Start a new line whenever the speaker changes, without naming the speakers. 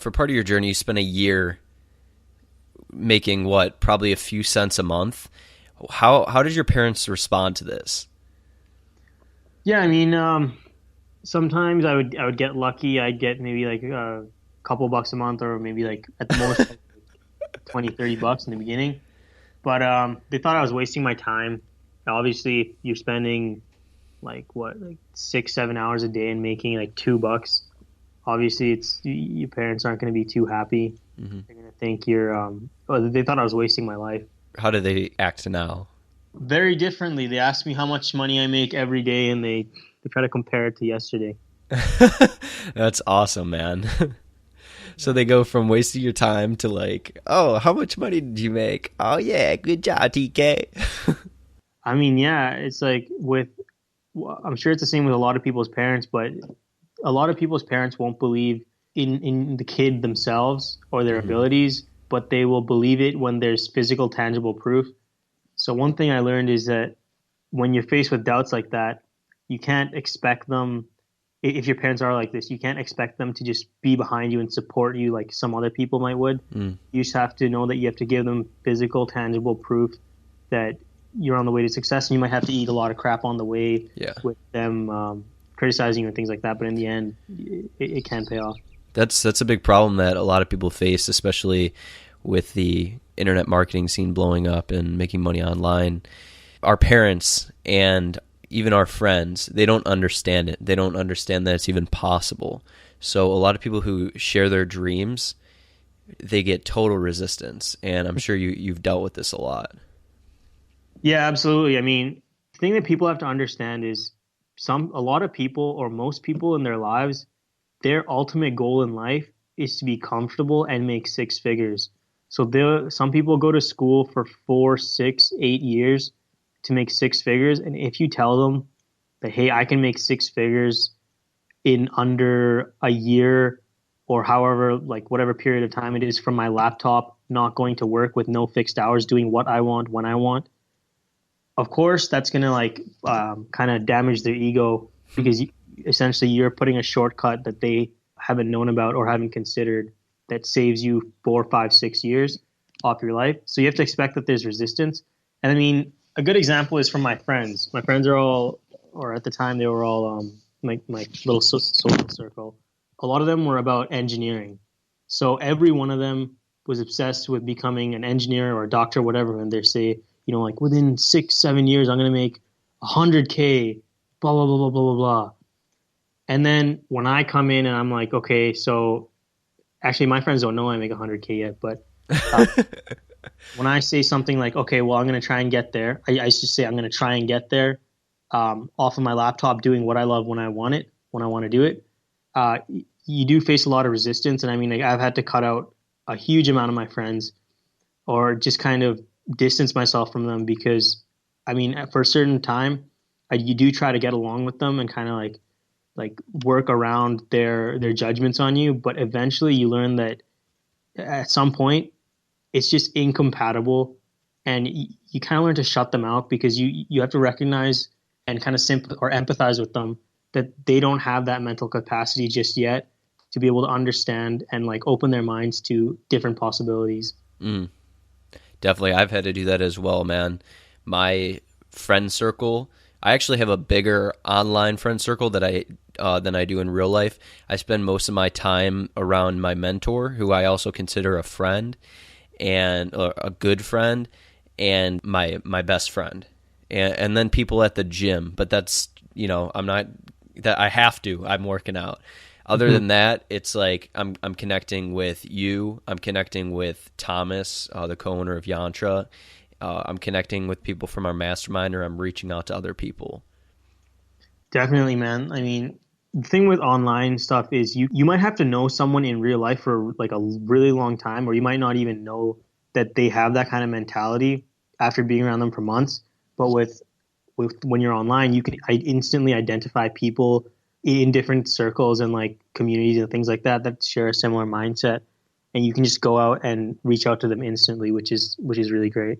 for part of your journey, you spent a year making what, probably a few cents a month. How did your parents respond to this?
Yeah, I mean, sometimes I would get lucky. I'd get maybe like a couple bucks a month, or maybe like at the most like 20, 30 bucks in the beginning. But they thought I was wasting my time. Obviously, you're spending like what, like 6, 7 hours a day and making like $2. Obviously, it's your parents aren't going to be too happy.
Hmm.
They're going to think you're oh, they thought I was wasting my life.
How do they act now?
Very differently. They ask me how much money I make every day, and they try to compare it to yesterday.
That's awesome, man. So they go from wasting your time to like, oh, how much money did you make? Oh yeah, good job, TK.
I mean, yeah, it's like with, well, I'm sure it's the same with a lot of people's parents, but a lot of people's parents won't believe in the kid themselves or their
Hmm.
abilities, but they will believe it when there's physical, tangible proof. So one thing I learned is that when you're faced with doubts like that, you can't expect them, if your parents are like this, you can't expect them to just be behind you and support you like some other people might would.
Mm,
You just have to know that you have to give them physical, tangible proof that you're on the way to success, and you might have to eat a lot of crap on the way
yeah.
with them criticizing you and things like that. But in the end, it can pay off.
That's a big problem that a lot of people face, especially with the internet marketing scene blowing up and making money online. Our parents and even our friends, they don't understand it. They don't understand that it's even possible. So a lot of people who share their dreams, they get total resistance, and I'm sure you've dealt with this a lot.
Yeah, absolutely. I mean, the thing that people have to understand is a lot of people or most people in their lives, their ultimate goal in life is to be comfortable and make six figures. So some people go to school for 4, 6, 8 years to make six figures, and if you tell them that, hey, I can make six figures in under a year or however, like whatever period of time it is, from my laptop, not going to work, with no fixed hours, doing what I want when I want, of course that's going to like kind of damage their ego, because essentially you're putting a shortcut that they haven't known about or haven't considered, that saves you 4, 5, 6 years off your life. So you have to expect that there's resistance. And I mean, a good example is from my friends. My friends are all, or at the time they were all, my little social circle. A lot of them were about engineering. So every one of them was obsessed with becoming an engineer or a doctor, whatever. And they say, like within 6, 7 years, I'm going to make 100K, blah, blah, blah, blah, blah, blah, blah. And then when I come in and I'm like, okay, so actually my friends don't know I make 100K yet, but uh, when I say something like, okay, well, I'm going to try and get there, I just say I'm going to try and get there, off of my laptop, doing what I love when I want it, when I want to do it. You do face a lot of resistance. And I mean, like, I've had to cut out a huge amount of my friends, or just kind of distance myself from them, because I mean, for a certain time, you do try to get along with them and kind of like work around their judgments on you, but eventually you learn that at some point it's just incompatible, and you kind of learn to shut them out, because you have to recognize and kind of or empathize with them, that they don't have that mental capacity just yet to be able to understand and like open their minds to different possibilities.
Mm, definitely, I've had to do that as well, man. My friend circle, I actually have a bigger online friend circle that I than I do in real life. I spend most of my time around my mentor, who I also consider a friend and a good friend, and my best friend, and then people at the gym. But that's, I'm not, that I have to. I'm working out. Other than that, it's like I'm connecting with you. I'm connecting with Thomas, the co-owner of Yantra. I'm connecting with people from our mastermind, or I'm reaching out to other people.
Definitely, man. I mean, the thing with online stuff is you might have to know someone in real life for like a really long time, or you might not even know that they have that kind of mentality after being around them for months. But with when you're online, you can instantly identify people in different circles and like communities and things like that that share a similar mindset, and you can just go out and reach out to them instantly, which is really great.